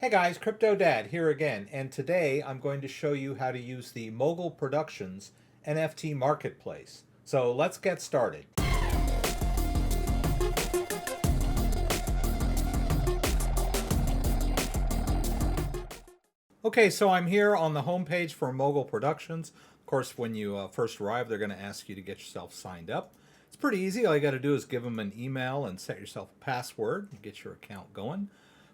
Hey guys, CryptoDad here again, and today I'm going to show you how to use the Mogul Productions NFT marketplace. So let's get started. Okay, so I'm here on the homepage for Mogul Productions. Of course, when you first arrive, they're going to ask you to get yourself signed up. It's pretty easy. All you got to do is give them an email and set yourself a password and get your account going.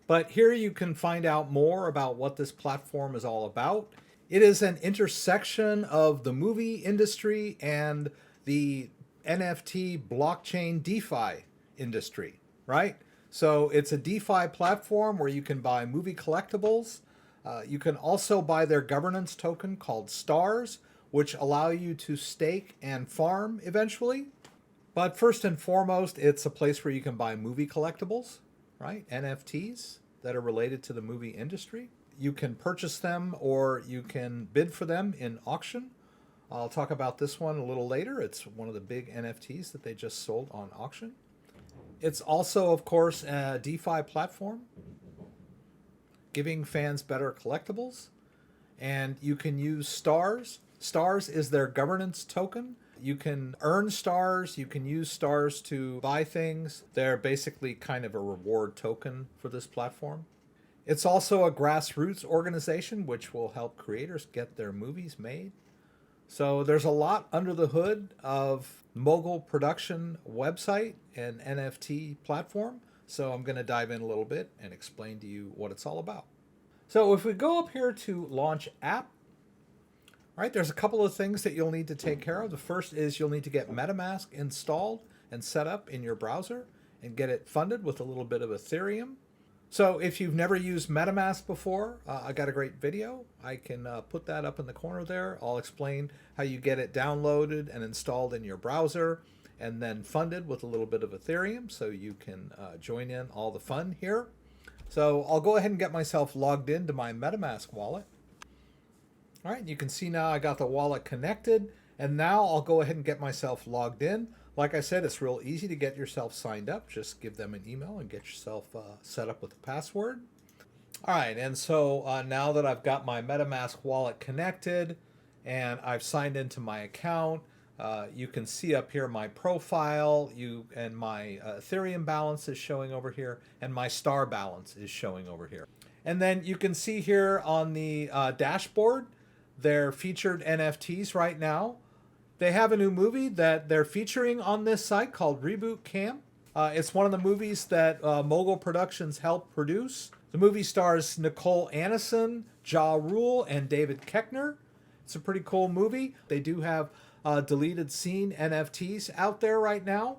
But here you can find out more about what this platform is all about. It is an intersection of the movie industry and the NFT blockchain DeFi industry, right? So it's a DeFi platform where you can buy movie collectibles. You can also buy their governance token called Stars, which allow you to stake and farm eventually. But first and foremost, it's a place where you can buy movie collectibles, right? NFTs that are related to the movie industry. You can purchase them or you can bid for them in auction. I'll talk about this one a little later. It's one of the big NFTs that they just sold on auction. It's also, of course, a DeFi platform, giving fans better collectibles. And you can use Stars. Stars is their governance token. You can earn stars, you can use stars to buy things. They're basically kind of a reward token for this platform. It's also a grassroots organization which will help creators get their movies made. So there's a lot under the hood of Mogul Production website and NFT platform. So I'm going to dive in a little bit and explain to you what it's all about. So if we go up here to launch app, all right, there's a couple of things that you'll need to take care of. The first is you'll need to get Metamask installed and set up in your browser and get it funded with a little bit of Ethereum. So if you've never used Metamask before, I got a great video. I can put that up in the corner there. I'll explain how you get it downloaded and installed in your browser and then funded with a little bit of Ethereum so you can join in all the fun here. So I'll go ahead and get myself logged into my Metamask wallet. All right, you can see now I got the wallet connected, and now I'll go ahead and get myself logged in. Like I said, it's real easy to get yourself signed up. Just give them an email and get yourself set up with a password. All right, and so now that I've got my MetaMask wallet connected and I've signed into my account, you can see up here my profile, and my Ethereum balance is showing over here, and my star balance is showing over here. And then you can see here on the dashboard, their featured NFTs right now. They have a new movie that they're featuring on this site called Reboot Camp. It's one of the movies that Mogul Productions helped produce. The movie stars Nicole Aniston, Ja Rule, and David Koechner. It's a pretty cool movie. They do have deleted scene NFTs out there right now.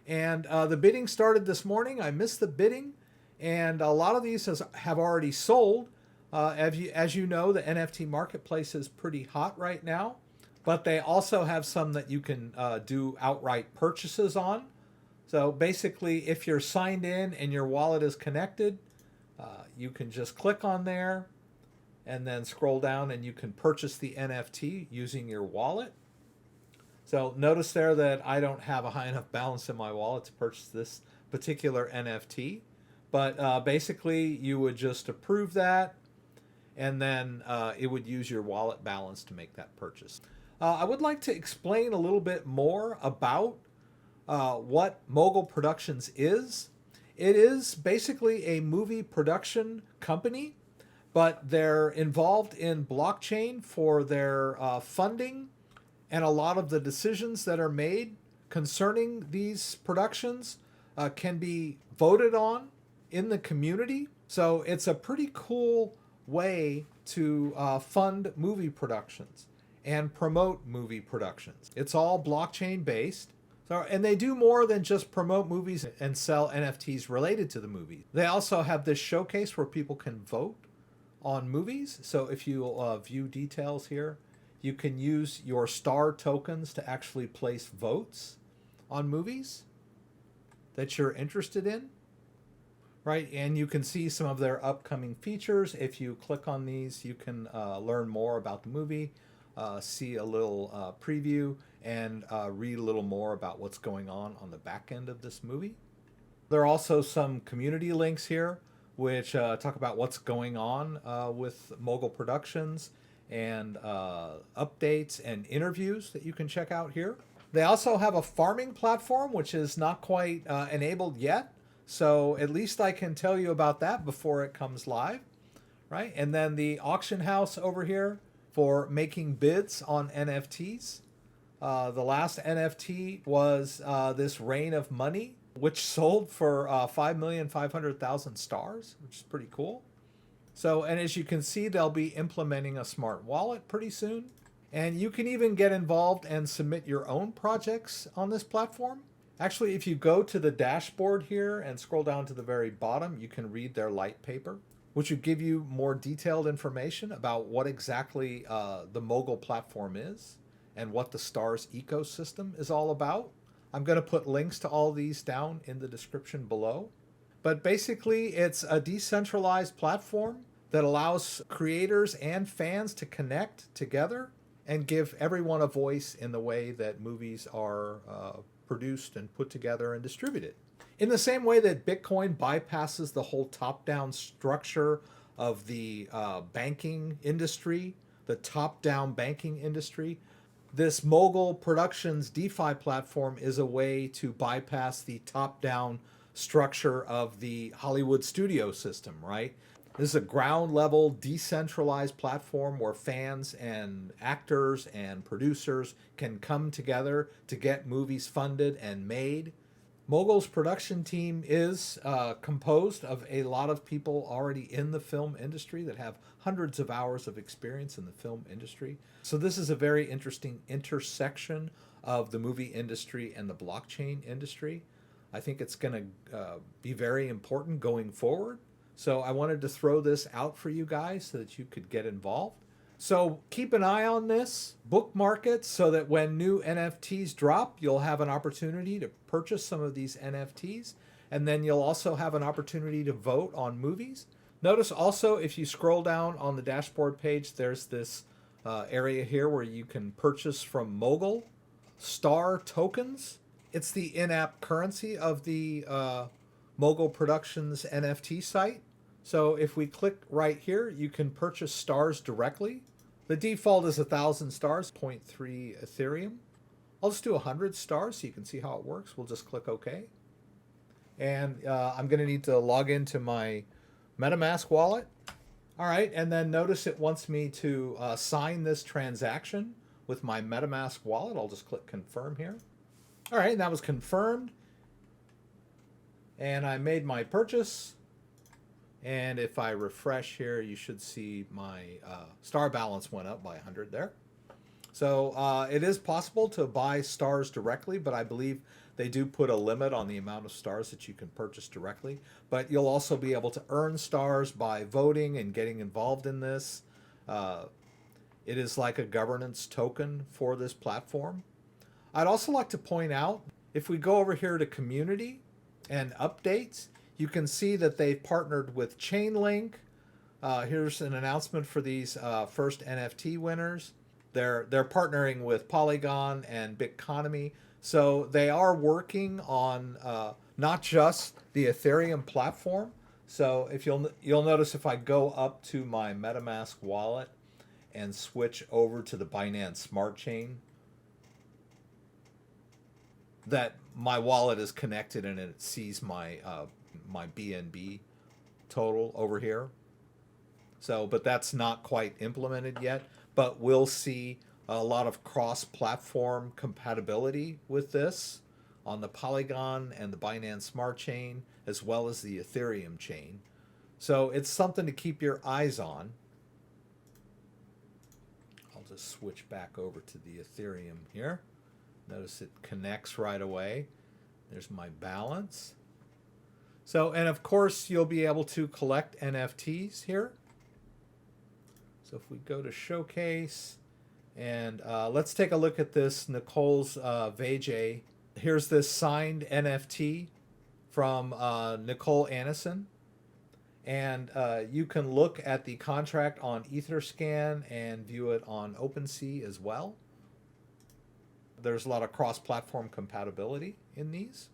And the bidding started this morning. I missed the bidding. And a lot of these have already sold. As you know, the NFT marketplace is pretty hot right now, but they also have some that you can do outright purchases on. So basically, if you're signed in and your wallet is connected, you can just click on there and then scroll down and you can purchase the NFT using your wallet. So notice there that I don't have a high enough balance in my wallet to purchase this particular NFT, but basically you would just approve that, and then it would use your wallet balance to make that purchase. I would like to explain a little bit more about what Mogul Productions is. It is basically a movie production company, but they're involved in blockchain for their funding, and a lot of the decisions that are made concerning these productions can be voted on in the community. So it's a pretty cool way to fund movie productions and promote movie productions. It's all blockchain based. So, and they do more than just promote movies and sell NFTs related to the movies. They also have this showcase where people can vote on movies. So if you view details here, you can use your star tokens to actually place votes on movies that you're interested in. Right, and you can see some of their upcoming features. If you click on these, you can learn more about the movie, see a little preview, and read a little more about what's going on the back end of this movie. There are also some community links here which talk about what's going on with Mogul Productions and updates and interviews that you can check out here. They also have a farming platform, which is not quite enabled yet. So at least I can tell you about that before it comes live, right? And then the auction house over here for making bids on NFTs. The last NFT was this Rain of Money, which sold for 5,500,000 stars, which is pretty cool. So, and as you can see, they'll be implementing a smart wallet pretty soon. And you can even get involved and submit your own projects on this platform. Actually, if you go to the dashboard here and scroll down to the very bottom, you can read their light paper, which would give you more detailed information about what exactly the Mogul platform is and what the Stars ecosystem is all about. I'm going to put links to all these down in the description below. But basically, it's a decentralized platform that allows creators and fans to connect together and give everyone a voice in the way that movies are produced and put together and distributed. In the same way that Bitcoin bypasses the whole top-down structure of the banking industry, the top-down banking industry, this Mogul Productions DeFi platform is a way to bypass the top-down structure of the Hollywood studio system, right? This is a ground level decentralized platform where fans and actors and producers can come together to get movies funded and made. Mogul's production team is composed of a lot of people already in the film industry that have hundreds of hours of experience in the film industry. So this is a very interesting intersection of the movie industry and the blockchain industry. I think it's going to be very important going forward. So I wanted to throw this out for you guys so that you could get involved. So keep an eye on this, bookmark it so that when new NFTs drop, you'll have an opportunity to purchase some of these NFTs. And then you'll also have an opportunity to vote on movies. Notice also, if you scroll down on the dashboard page, there's this area here where you can purchase from Mogul Star tokens. It's the in-app currency of the Mogul Productions NFT site. So if we click right here, you can purchase stars directly. The default is 1,000 stars, 0.3 Ethereum. I'll just do 100 stars so you can see how it works. We'll just click OK. And I'm going to need to log into my Metamask wallet. All right, and then notice it wants me to sign this transaction with my Metamask wallet. I'll just click confirm here. All right, and that was confirmed. And I made my purchase. And if I refresh here, you should see my star balance went up by 100 there. So it is possible to buy stars directly, but I believe they do put a limit on the amount of stars that you can purchase directly. But you'll also be able to earn stars by voting and getting involved in this. It is like a governance token for this platform. I'd also like to point out, if we go over here to community and updates, you can see that they've partnered with Chainlink. Here's an announcement for these first NFT winners. They're partnering with Polygon and Bitconomy. So they are working on not just the Ethereum platform. So if you'll notice if I go up to my MetaMask wallet and switch over to the Binance Smart Chain, that my wallet is connected and it sees my my BNB total over here. So, but that's not quite implemented yet, but we'll see a lot of cross-platform compatibility with this on the Polygon and the Binance Smart Chain, as well as the Ethereum chain. So it's something to keep your eyes on. I'll just switch back over to the Ethereum here. Notice it connects right away. There's my balance. So, and of course, you'll be able to collect NFTs here. So if we go to Showcase, and let's take a look at this Nicole's Vajay. Here's this signed NFT from Nicole Annison. And you can look at the contract on Etherscan and view it on OpenSea as well. There's a lot of cross-platform compatibility in these.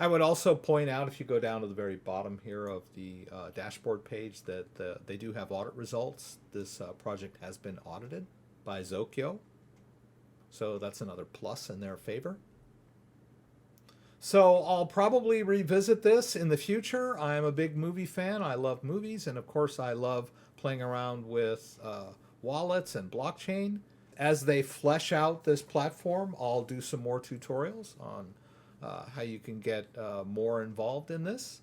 I would also point out, if you go down to the very bottom here of the dashboard page, that they do have audit results. This project has been audited by Zokyo, so that's another plus in their favor. So I'll probably revisit this in the future. I'm a big movie fan. I love movies, and of course I love playing around with wallets and blockchain. As they flesh out this platform, I'll do some more tutorials on how you can get more involved in this.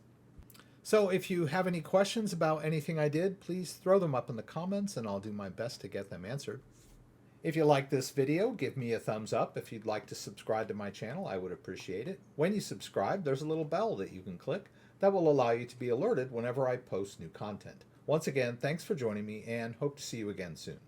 So if you have any questions about anything I did, please throw them up in the comments and I'll do my best to get them answered. If you like this video, give me a thumbs up. If you'd like to subscribe to my channel, I would appreciate it. When you subscribe, there's a little bell that you can click that will allow you to be alerted whenever I post new content. Once again, thanks for joining me and hope to see you again soon.